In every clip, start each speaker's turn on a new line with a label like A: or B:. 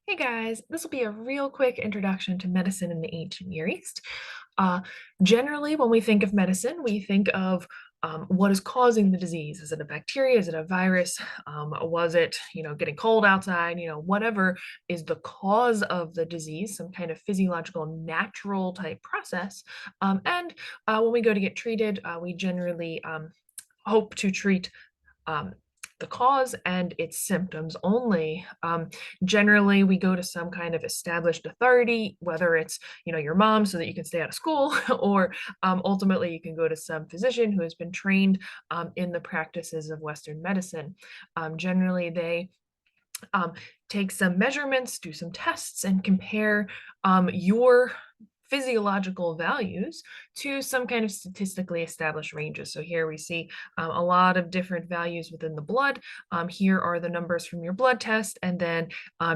A: Hey guys, this will be a real quick introduction to medicine in the ancient Near East. Uh, Generally, when we think of medicine, we think of what is causing the disease. Is it a bacteria? Is it a virus? Was it, getting cold outside? Whatever is the cause of the disease, some kind of physiological, natural type process. And when we go to get treated, we generally hope to treat um, the cause and its symptoms only. Generally, we go to some kind of established authority, whether it's your mom, so that you can stay out of school, or ultimately you can go to some physician who has been trained in the practices of Western medicine. Generally, they um, take some measurements, do some tests, and compare your physiological values to some kind of statistically established ranges. So here we see a lot of different values within the blood. Here are the numbers from your blood test, and then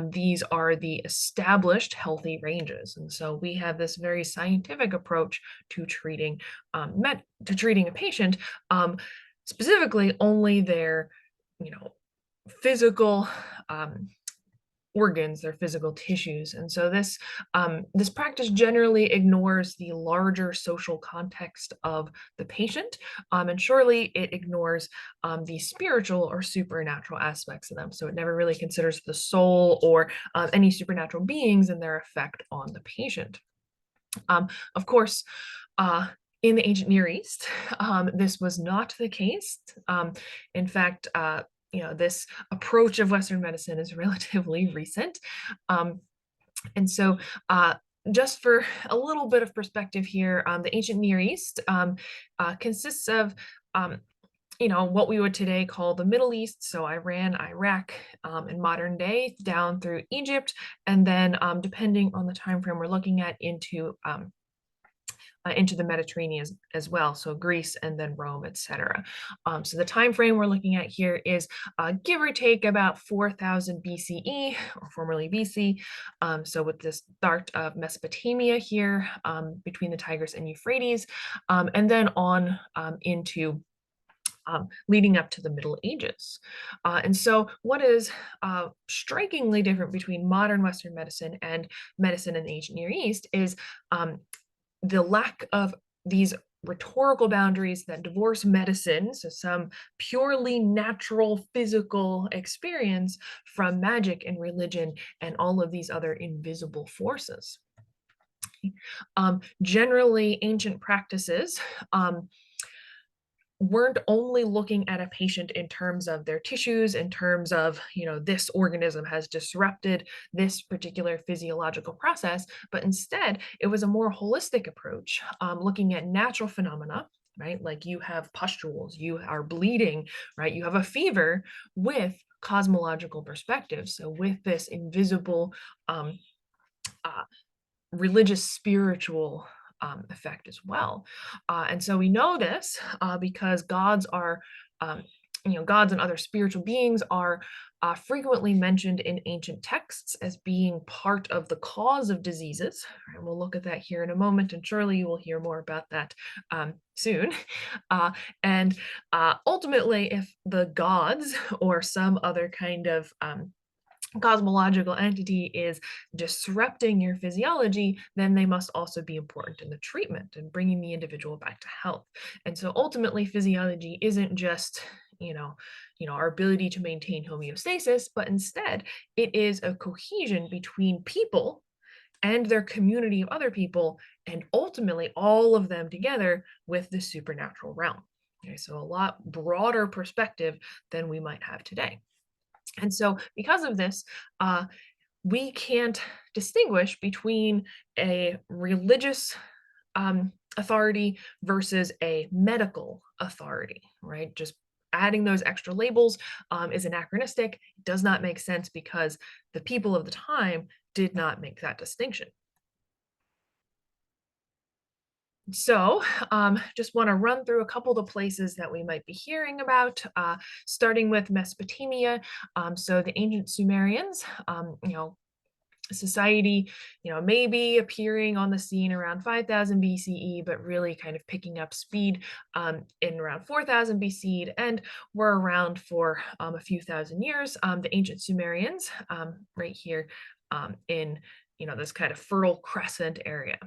A: these are the established healthy ranges. And so we have this very scientific approach to treating a patient, specifically only their, you know, physical um, organs, their physical tissues. And so this practice generally ignores the larger social context of the patient, and surely it ignores the spiritual or supernatural aspects of them. So it never really considers the soul or any supernatural beings and their effect on the patient. Of course, uh, in the ancient Near East, this was not the case. In fact, this approach of Western medicine is relatively recent. Um, and so, just for a little bit of perspective here, the ancient Near East consists of what we would today call the Middle East, so Iran, Iraq, in modern day, down through Egypt, and then depending on the time frame we're looking at, into the Mediterranean as well, so Greece and then Rome, etc. So the time frame we're looking at here is give or take about 4000 BCE, or formerly BC. So with the start of Mesopotamia here, between the Tigris and Euphrates, and then on into leading up to the Middle Ages. And so, what is strikingly different between modern Western medicine and medicine in the ancient Near East is the lack of these rhetorical boundaries that divorce medicine, so some purely natural physical experience, from magic and religion and all of these other invisible forces. Generally, ancient practices weren't only looking at a patient in terms of their tissues, in terms of, this organism has disrupted this particular physiological process, but instead it was a more holistic approach, looking at natural phenomena, right? Like you have pustules, you are bleeding, right? You have a fever, with cosmological perspective. So with this invisible um, uh, religious spiritual effect as well. And so we know this because um, gods and other spiritual beings are frequently mentioned in ancient texts as being part of the cause of diseases. And we'll look at that here in a moment, and surely you will hear more about that soon. And ultimately, if the gods or some other kind of cosmological entity is disrupting your physiology, then they must also be important in the treatment and bringing the individual back to health. And so ultimately, physiology isn't just our ability to maintain homeostasis, but instead it is a cohesion between people and their community of other people, and ultimately all of them together with the supernatural realm. Okay, so a lot broader perspective than we might have today. And so, because of this, we can't distinguish between a religious authority versus a medical authority, right? Just adding those extra labels is anachronistic. It does not make sense because the people of the time did not make that distinction. So, just want to run through a couple of the places that we might be hearing about, starting with Mesopotamia. So the ancient Sumerians, society, maybe appearing on the scene around 5000 BCE, but really kind of picking up speed in around 4000 BC, and were around for a few thousand years. The ancient Sumerians, right here in this kind of Fertile Crescent area.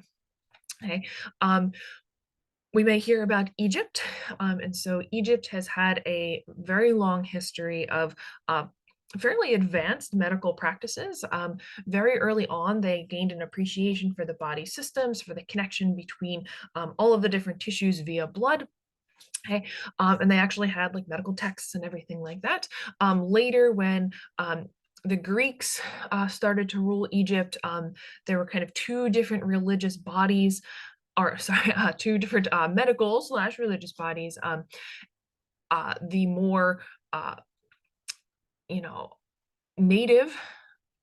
A: Okay. We may hear about Egypt, and so Egypt has had a very long history of fairly advanced medical practices. Very early on, they gained an appreciation for the body systems, for the connection between all of the different tissues via blood. Okay. And they actually had like medical texts and everything like that. Later, when the Greeks started to rule Egypt, there were kind of two different religious bodies, or sorry, two different medical / religious bodies. The more, native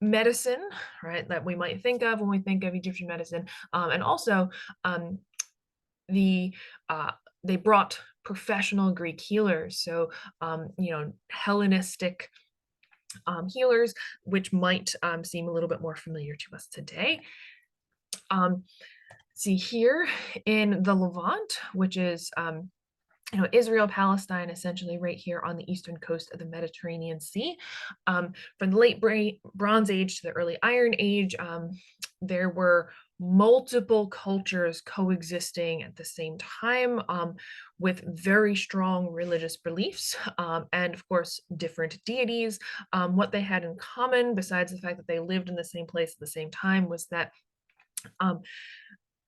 A: medicine, right, that we might think of when we think of Egyptian medicine, and also the they brought professional Greek healers, so Hellenistic healers, which might seem a little bit more familiar to us today. See here in the Levant, which is Israel, Palestine, essentially right here on the eastern coast of the Mediterranean Sea. From the late Bronze Age to the early Iron Age, there were multiple cultures coexisting at the same time, with very strong religious beliefs, and of course different deities. What they had in common, besides the fact that they lived in the same place at the same time, was that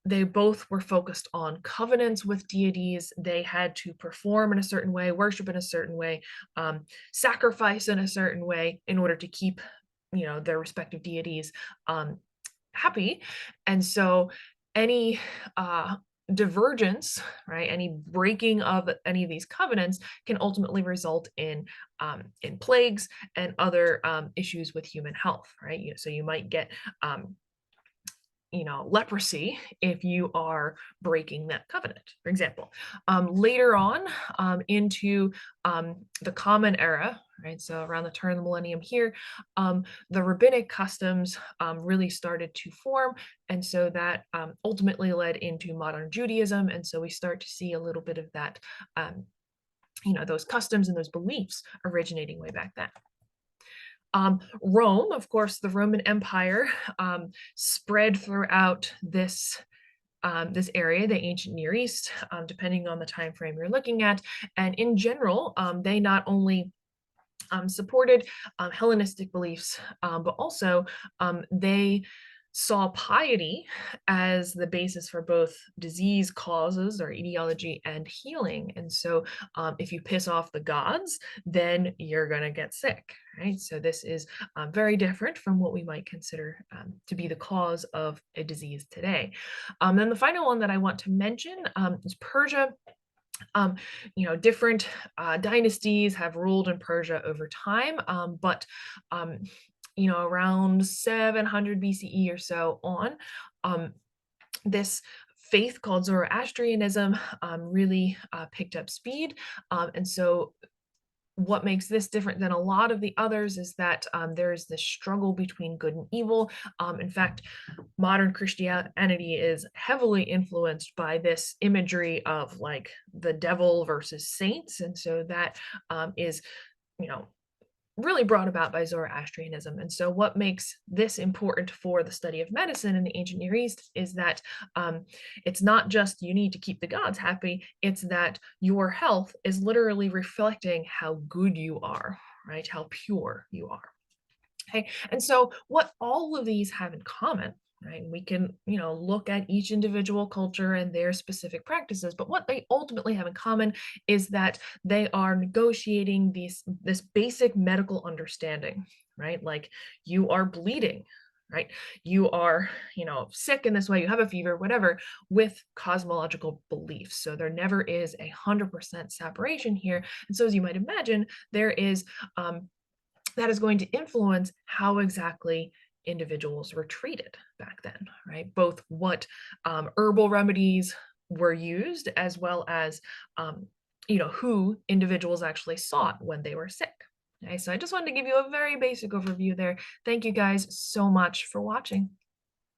A: they both were focused on covenants with deities. They had to perform in a certain way, worship in a certain way, sacrifice in a certain way in order to keep, their respective deities happy. And so any divergence, right, any breaking of any of these covenants can ultimately result in plagues and other issues with human health, right? So you might get leprosy if you are breaking that covenant, for example. Later on into the Common Era, right, so around the turn of the millennium here, the rabbinic customs really started to form, and so that ultimately led into modern Judaism, and so we start to see a little bit of that, those customs and those beliefs originating way back then. Rome, of course, the Roman Empire spread throughout this area, the ancient Near East, depending on the time frame you're looking at. And in general, they not only supported Hellenistic beliefs, but also they saw piety as the basis for both disease causes or etiology and healing. And so if you piss off the gods, then you're going to get sick, right? So this is very different from what we might consider to be the cause of a disease today. Then the final one that I want to mention is Persia. Different dynasties have ruled in Persia over time, but around 700 BCE or so on, this faith called Zoroastrianism really picked up speed. And so what makes this different than a lot of the others is that there is this struggle between good and evil. In fact, modern Christianity is heavily influenced by this imagery of like the devil versus saints. And so that is, really brought about by Zoroastrianism. And so what makes this important for the study of medicine in the ancient Near East is that it's not just you need to keep the gods happy, it's that your health is literally reflecting how good you are, right? How pure you are. Okay, and so what all of these have in common, right? We can, look at each individual culture and their specific practices, but what they ultimately have in common is that they are negotiating this basic medical understanding, right? Like you are bleeding, right? You are, sick in this way, you have a fever, whatever, with cosmological beliefs. So there never is 100% separation here. And so as you might imagine, there is that is going to influence how exactly individuals were treated back then, right? Both what herbal remedies were used, as well as, who individuals actually sought when they were sick. Okay, so I just wanted to give you a very basic overview there. Thank you guys so much for watching.